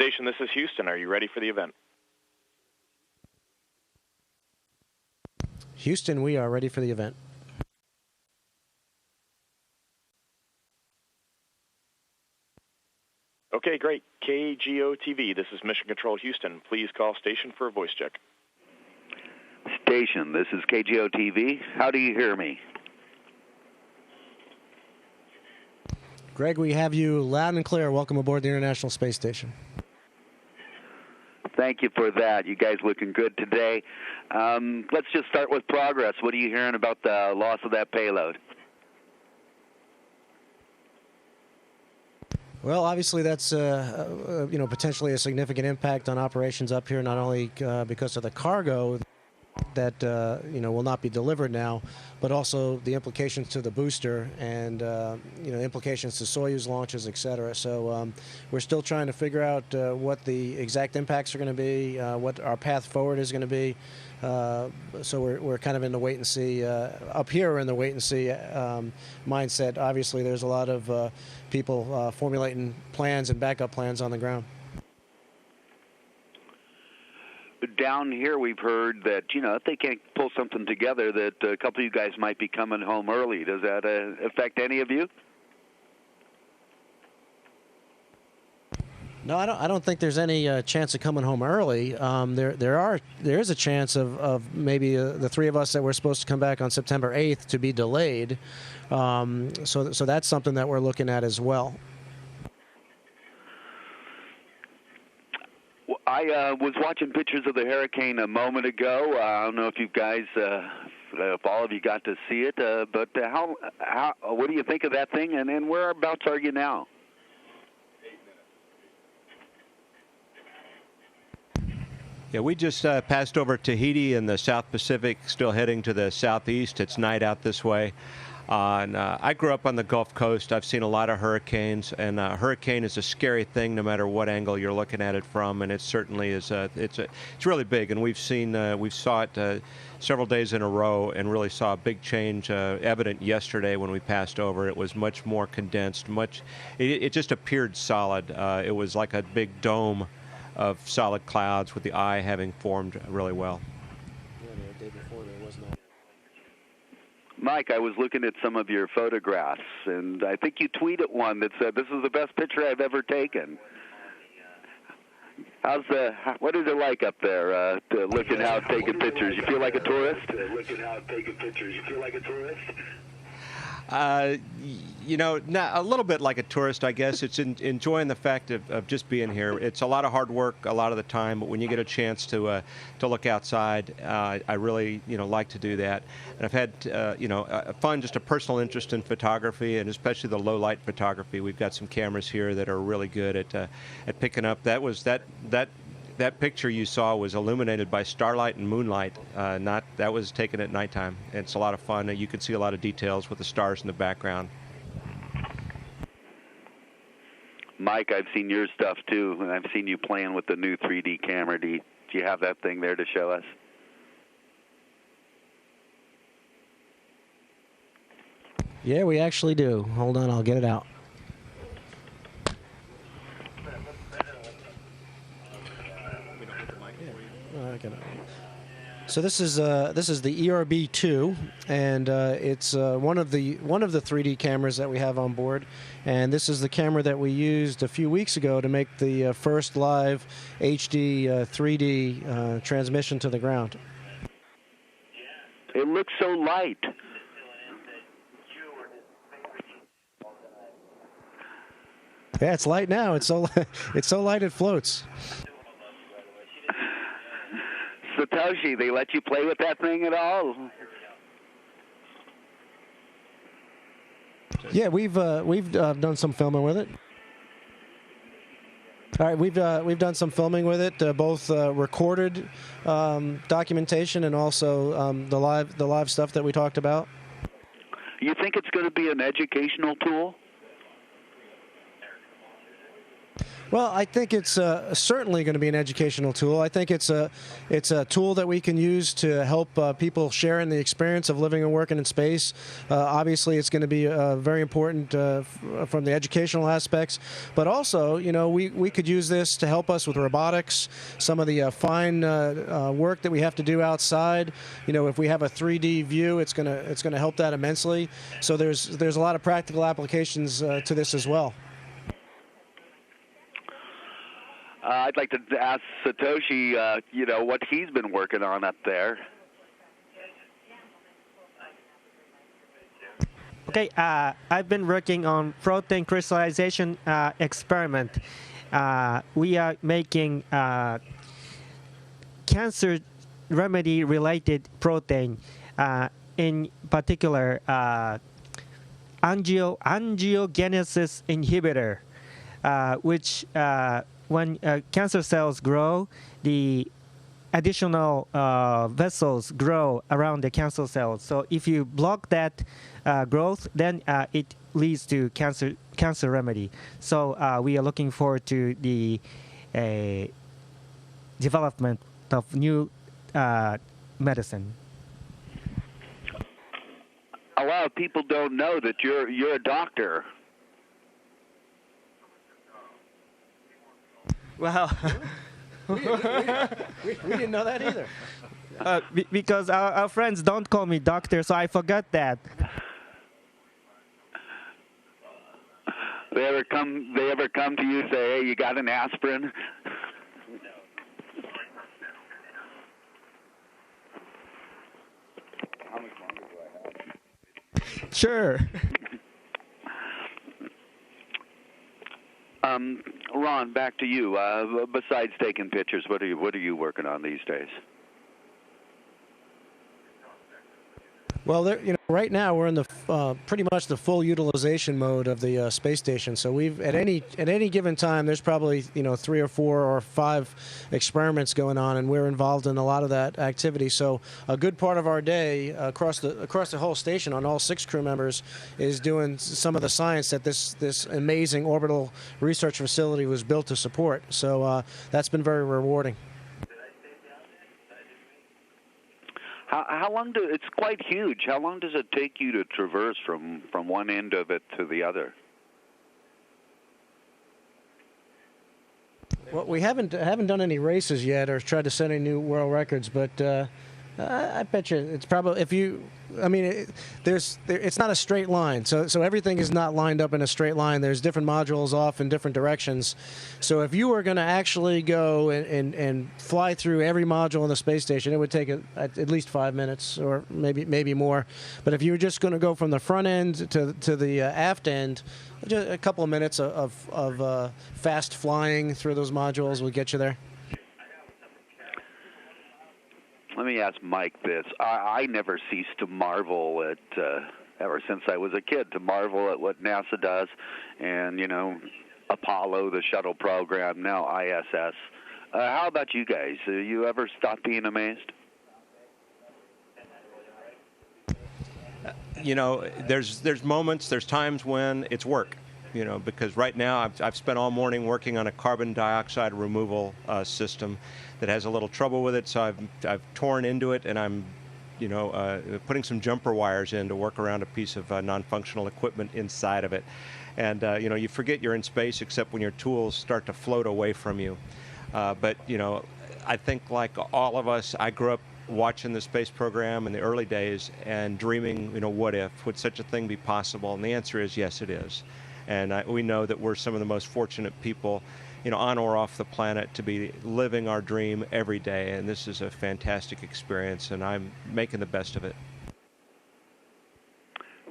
station, this is Houston. Are you ready for the event? Houston, we are ready for the event. Okay, great. KGO-TV, this is Mission Control Houston. Please call station for a voice check. Station, this is KGO-TV. How do you hear me? Greg, we have you loud and clear. Welcome aboard the International Space Station. Thank you for that. You guys looking good today. Let's just start with progress. What are you hearing about the loss of that payload? Well, obviously that's potentially a significant impact on operations up here, not only because of the cargo that will not be delivered now, but also the implications to the booster and implications to Soyuz launches, etc. So we're still trying to figure out what the exact impacts are going to be, what our path forward is going to be. So we're kind of in the wait and see. Up here, we're in the wait and see mindset. Obviously, there's a lot of people formulating plans and backup plans on the ground. Down here, we've heard that, if they can't pull something together, that a couple of you guys might be coming home early. Does that affect any of you? No, I don't think there's any chance of coming home early. There is a chance of maybe the three of us that were supposed to come back on September 8th to be delayed. So that's something that we're looking at as well. I was watching pictures of the hurricane a moment ago. I don't know if you guys, if all of you got to see it, but what do you think of that thing, and whereabouts are you now? Yeah, we just passed over Tahiti in the South Pacific, still heading to the southeast. It's night out this way. And I grew up on the Gulf Coast. I've seen a lot of hurricanes, and a hurricane is a scary thing no matter what angle you're looking at it from, and it certainly is. It's really big, and we saw it several days in a row, and really saw a big change evident yesterday when we passed over. It was much more condensed. It just appeared solid. It was like a big dome of solid clouds with the eye having formed really well. Yeah, the day before there was not. Mike, I was looking at some of your photographs, and I think you tweeted one that said, "This is the best picture I've ever taken." What is it like up there, looking out, taking pictures? You feel like a tourist? A little bit like a tourist, I guess. It's enjoying the fact of just being here. It's a lot of hard work a lot of the time, but when you get a chance to look outside, I really like to do that. And I've had fun, just a personal interest in photography, and especially the low light photography. We've got some cameras here that are really good at picking up. That picture you saw was illuminated by starlight and moonlight. That was taken at nighttime. It's a lot of fun. You can see a lot of details with the stars in the background. Mike, I've seen your stuff too, and I've seen you playing with the new 3D camera. Do you have that thing there to show us? Yeah, we actually do. Hold on, I'll get it out. So this is the ERB2, and it's one of the 3D cameras that we have on board, and this is the camera that we used a few weeks ago to make the first live HD 3D transmission to the ground. It looks so light. Yeah, it's light now. It's so light it floats. Satoshi, they let you play with that thing at all? Yeah, we've done some filming with it. All right, we've done some filming with it, both recorded documentation and also the live stuff that we talked about. You think it's going to be an educational tool? Well, I think it's certainly going to be an educational tool. I think it's a tool that we can use to help people share in the experience of living and working in space. Obviously, it's going to be very important from the educational aspects, but also, we could use this to help us with robotics, some of the fine work that we have to do outside. If we have a 3D view, it's going to help that immensely. So there's a lot of practical applications to this as well. I'd like to ask Satoshi, what he's been working on up there. Okay, I've been working on protein crystallization experiment. We are making cancer remedy-related protein, in particular angiogenesis inhibitor, which when cancer cells grow, the additional vessels grow around the cancer cells. So if you block that growth, then it leads to cancer remedy. So we are looking forward to the development of new medicine. A lot of people don't know that you're a doctor. Well, we didn't know that either. Because our friends don't call me doctor, so I forgot that. They ever come to you and say, "Hey, you got an aspirin?" How much longer do I have? Sure. Ron, back to you. Besides taking pictures, what are you working on these days? Well, right now we're in the pretty much the full utilization mode of the space station. So we've at any given time, there's probably 3 or 4 or 5 experiments going on, and we're involved in a lot of that activity. So a good part of our day across the whole station, on all 6 crew members, is doing some of the science that this amazing orbital research facility was built to support. So that's been very rewarding. How long it's quite huge. How long does it take you to traverse from one end of it to the other? Well, we haven't done any races yet or tried to set any new world records, but I bet you it's probably it's not a straight line, so everything is not lined up in a straight line. There's different modules off in different directions. So if you were going to actually go and fly through every module in the space station, it would take at least 5 minutes or maybe more. But if you were just going to go from the front end to the aft end, just a couple of minutes of fast flying through those modules will get you there. Let me ask Mike this. I never cease to marvel at, ever since I was a kid, to marvel at what NASA does. And, Apollo, the shuttle program, now ISS. How about you guys? You ever stop being amazed? There's moments, there's times when it's work. Because right now I've spent all morning working on a carbon dioxide removal system that has a little trouble with it, so I've torn into it, and I'm putting some jumper wires in to work around a piece of non-functional equipment inside of it. And you forget you're in space except when your tools start to float away from you. But I think like all of us, I grew up watching the space program in the early days and dreaming, what if? Would such a thing be possible? And the answer is yes, it is. And we know that we're some of the most fortunate people, on or off the planet to be living our dream every day. And this is a fantastic experience, and I'm making the best of it.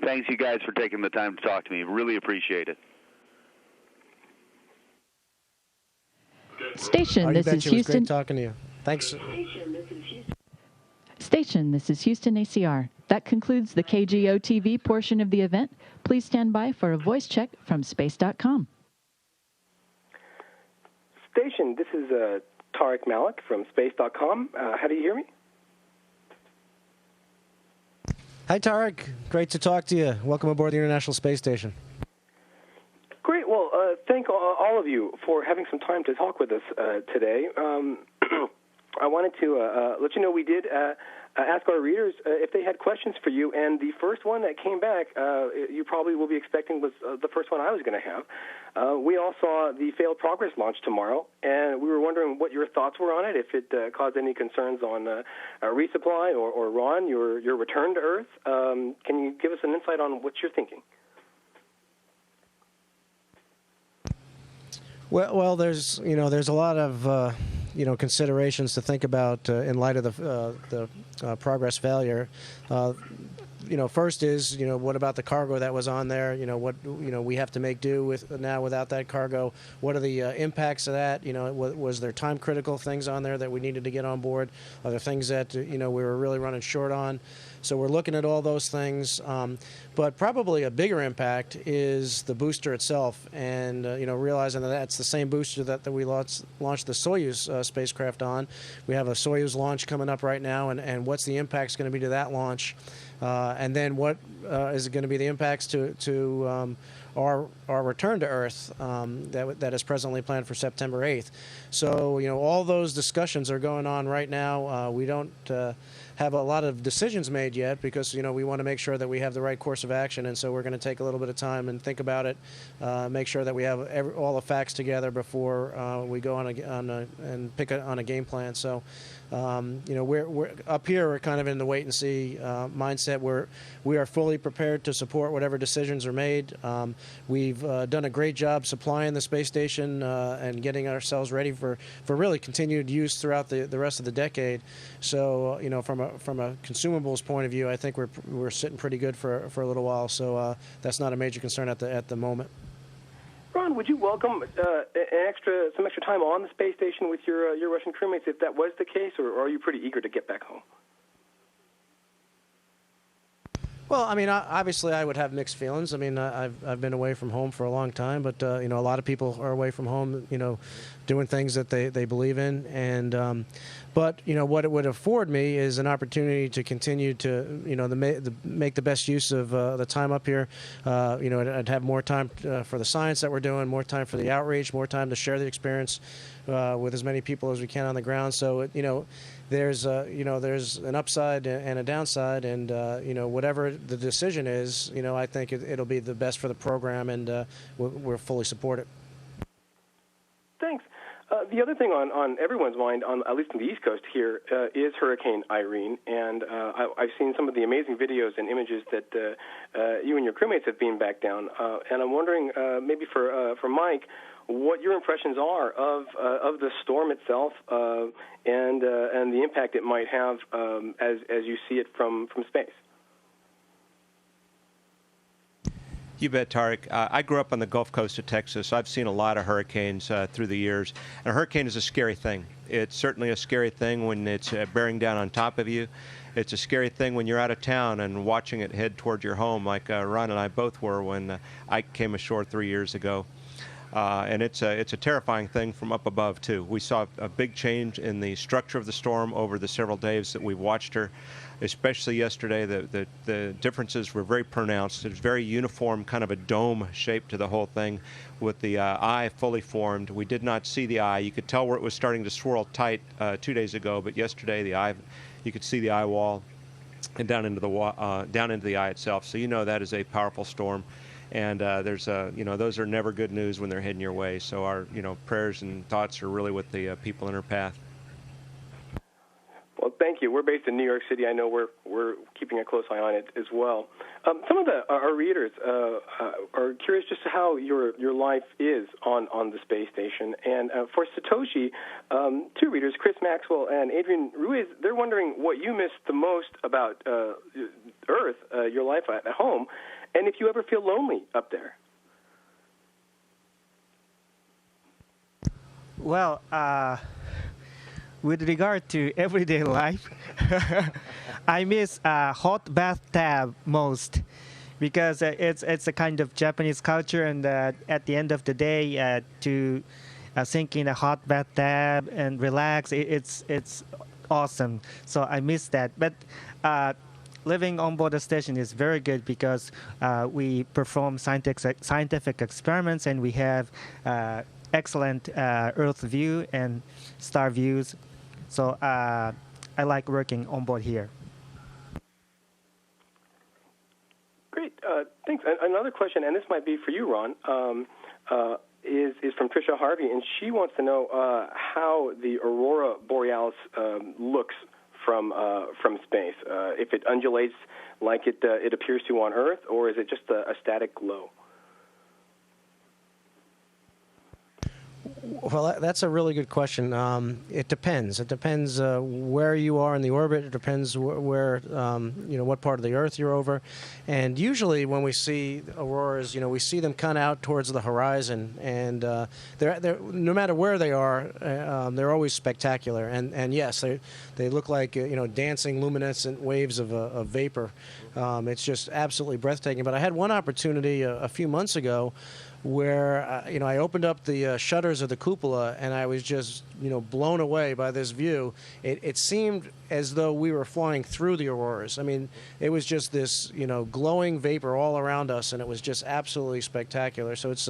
Thanks, you guys, for taking the time to talk to me. Really appreciate it. Station, this is Houston. It was great talking to you. Thanks. Station, this is Houston ACR. That concludes the KGO-TV portion of the event. Please stand by for a voice check from space.com. Station, this is Tariq Malik from space.com. How do you hear me? Hi, Tariq. Great to talk to you. Welcome aboard the International Space Station. Great. Well, thank thank all of you for having some time to talk with us today. I wanted to let you know we did ask our readers if they had questions for you, and the first one that came back, you probably will be expecting, was the first one I was going to have. We all saw the failed Progress launch tomorrow, and we were wondering what your thoughts were on it, if it caused any concerns on resupply, or Ron, your return to Earth. Can you give us an insight on what you're thinking? Well, there's a lot of considerations to think about in light of the Progress failure. First is what about the cargo that was on there? What we have to make do with now without that cargo. What are the impacts of that? Was there time critical things on there that we needed to get on board? Are there things that we were really running short on? So we're looking at all those things, but probably a bigger impact is the booster itself, and realizing that that's the same booster that we launched the Soyuz spacecraft on. We have a Soyuz launch coming up right now, and what's the impacts going to be to that launch, and then what is going to be the impacts to our return to Earth that is presently planned for September 8th. So all those discussions are going on right now. We don't have a lot of decisions made yet because we want to make sure that we have the right course of action, and so we're going to take a little bit of time and think about it, make sure that we have all the facts together before we go and pick on a game plan. So we're up here, we're kind of in the wait and see mindset. We are fully prepared to support whatever decisions are made. We've done a great job supplying the space station and getting ourselves ready for really continued use throughout the rest of the decade. So from a consumables point of view, I think we're sitting pretty good for a little while. So that's not a major concern at the moment. Ron, would you welcome some extra time on the space station with your Russian crewmates if that was the case, or are you pretty eager to get back home? Well, I mean, obviously, I would have mixed feelings. I mean, I've been away from home for a long time, but a lot of people are away from home, doing things that they believe in, and but what it would afford me is an opportunity to continue to make the best use of the time up here. I'd have more time for the science that we're doing, more time for the outreach, more time to share the experience with as many people as we can on the ground. So there's an upside and a downside, and whatever the decision is, I think it'll be the best for the program, and we're fully support it. Thanks. The other thing on everyone's mind, at least on the East Coast here, is Hurricane Irene, and I've seen some of the amazing videos and images that you and your crewmates have beamed back down, and I'm wondering, maybe for Mike, what your impressions are of the storm itself and the impact it might have as you see it from space. You bet, Tarek. I grew up on the Gulf Coast of Texas. So I've seen a lot of hurricanes through the years. And a hurricane is a scary thing. It's certainly a scary thing when it's bearing down on top of you. It's a scary thing when you're out of town and watching it head toward your home, like Ron and I both were when I came ashore 3 years ago. And it's a terrifying thing from up above, too. We saw a big change in the structure of the storm over the several days that we watched her. Especially yesterday, the differences were very pronounced. There's very uniform, kind of a dome shape to the whole thing with the eye fully formed. We did not see the eye. You could tell where it was starting to swirl tight 2 days ago, but yesterday you could see the eye wall and down into the eye itself. So that is a powerful storm. And those are never good news when they're heading your way. So our prayers and thoughts are really with the people in our path. Well, thank you. We're based in New York City. I know we're keeping a close eye on it as well. Some of our readers are curious just how your life is on the space station. And for Satoshi, 2 readers, Chris Maxwell and Adrian Ruiz, they're wondering what you miss the most about Earth, your life at home, and if you ever feel lonely up there. Well, with regard to everyday life, I miss hot bathtub most because it's a kind of Japanese culture, and at the end of the day, to sink in a hot bathtub and relax, it's awesome. So I miss that. But living on board the station is very good because we perform scientific experiments and we have excellent Earth view and star views. So I like working on board here. Great. Thanks. Another question, and this might be for you, Ron, is from Tricia Harvey, and she wants to know how the aurora borealis looks from space. If it undulates like it appears to on Earth, or is it just a static glow? Well, that's a really good question. It depends. It depends where you are in the orbit. It depends where, what part of the Earth you're over. And usually when we see auroras, we see them kind of out towards the horizon. And they're no matter where they are, they're always spectacular. And yes, they look like, dancing luminescent waves of vapor. It's just absolutely breathtaking. But I had one opportunity a few months ago where I opened up the shutters of the cupola and I was just blown away by this view. It seemed as though we were flying through the auroras. I mean, it was just this glowing vapor all around us, and it was just absolutely spectacular. So it's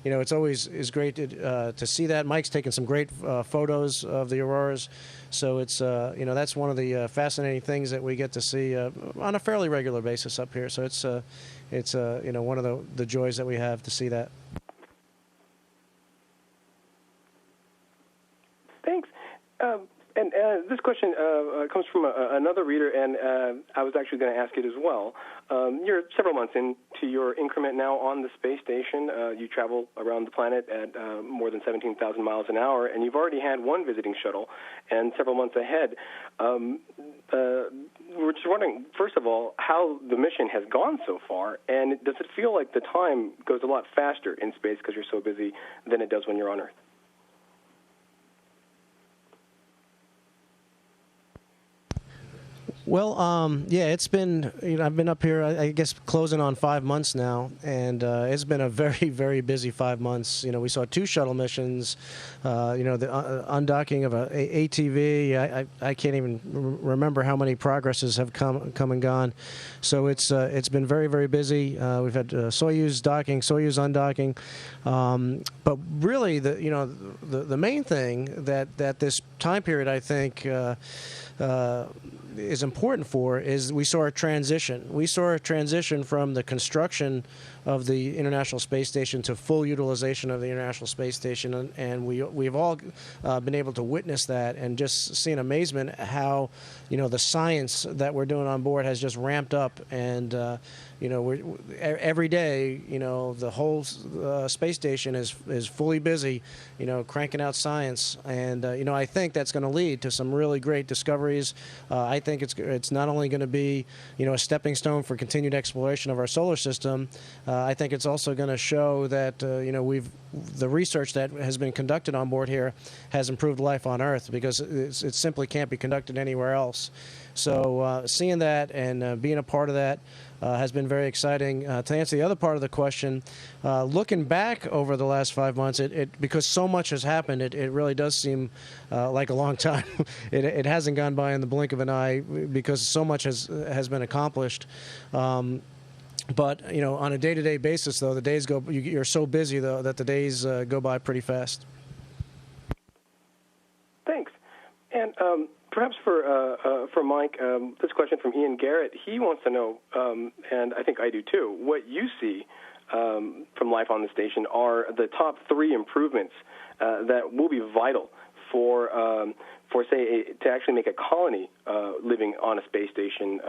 it's always great to see that. Mike's taken some great photos of the auroras. So it's that's one of the fascinating things that we get to see on a fairly regular basis up here. So it's one of the joys that we have to see that. Thanks. And this question comes from another reader, and I was actually going to ask it as well. You're several months into your increment now on the space station. You travel around the planet at more than 17,000 miles an hour, and you've already had one visiting shuttle and several months ahead. We're just wondering, first of all, how the mission has gone so far, and does it feel like the time goes a lot faster in space because you're so busy than it does when you're on Earth? Well, it's been, I've been up here, I guess, closing on 5 months now, and it's been a very, very busy 5 months. We saw 2 shuttle missions, the undocking of a ATV. I can't even remember how many progresses have come and gone. So it's been very, very busy. We've had Soyuz docking, Soyuz undocking. But really, the main thing that this time period, I think, is important for is we saw a transition. We saw a transition from the construction of the International Space Station to full utilization of the International Space Station, and we've all been able to witness that and just see in amazement how the science that we're doing on board has just ramped up, and every day the whole space station is fully busy cranking out science, and I think that's going to lead to some really great discoveries. I think it's not only going to be a stepping stone for continued exploration of our solar system. I think it's also going to show that the research that has been conducted on board here has improved life on Earth, because it simply can't be conducted anywhere else. So seeing that and being a part of that has been very exciting. To answer the other part of the question, looking back over the last 5 months, because so much has happened, it really does seem like a long time. It hasn't gone by in the blink of an eye because so much has been accomplished. But on a day-to-day basis, though, the days go. You're so busy though that the days go by pretty fast. Thanks. And perhaps for Mike, this question from Ian Garrett. He wants to know, and I think I do too, what you see from life on the station are the top 3 improvements that will be vital for say, to actually make a colony living on a space station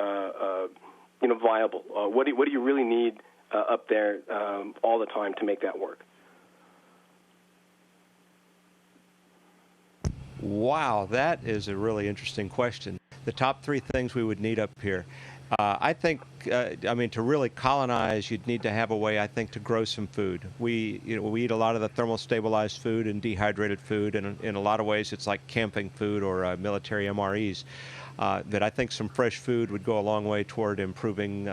viable. What do you really need up there all the time to make that work? Wow, that is a really interesting question. The top 3 things we would need up here. I think to really colonize, you'd need to have a way, I think, to grow some food. We eat a lot of the thermal stabilized food and dehydrated food, and in a lot of ways, it's like camping food or military MREs. That I think some fresh food would go a long way toward improving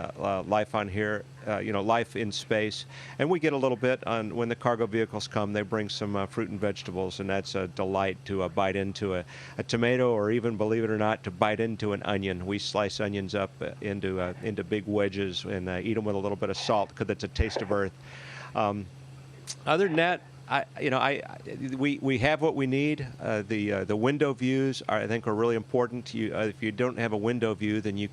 life on here, life in space. And we get a little bit on when the cargo vehicles come. They bring some fruit and vegetables, and that's a delight to bite into a tomato, or even, believe it or not, to bite into an onion. We slice onions up into big wedges and eat them with a little bit of salt because it's a taste of earth. Other than that, we have what we need. The window views I think are really important. If you don't have a window view, then you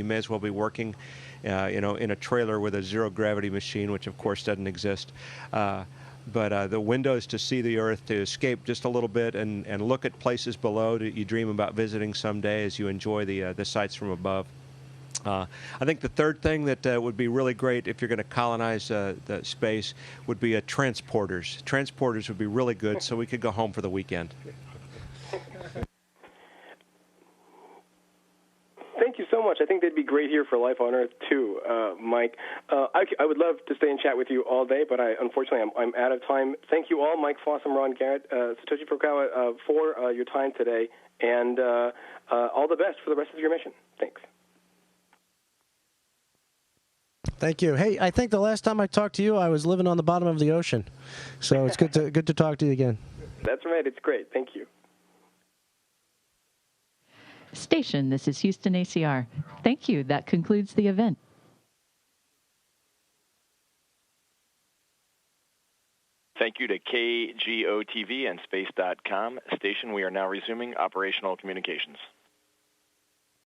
may as well be working, in a trailer with a zero gravity machine, which of course doesn't exist. But the windows to see the Earth, to escape just a little bit and look at places below that you dream about visiting someday as you enjoy the sights from above. I think the third thing that would be really great if you're going to colonize the space would be transporters. Transporters would be really good, so we could go home for the weekend. Thank you so much. I think they'd be great here for life on Earth too, Mike. I would love to stay and chat with you all day, but unfortunately I'm out of time. Thank you all, Mike Fossum, Ron Garrett, Satoshi Furukawa, for your time today, and all the best for the rest of your mission. Thanks. Thank you. Hey, I think the last time I talked to you, I was living on the bottom of the ocean. So it's good to talk to you again. That's right. It's great. Thank you. Station, this is Houston ACR. Thank you. That concludes the event. Thank you to KGO-TV and Space.com. Station, we are now resuming operational communications.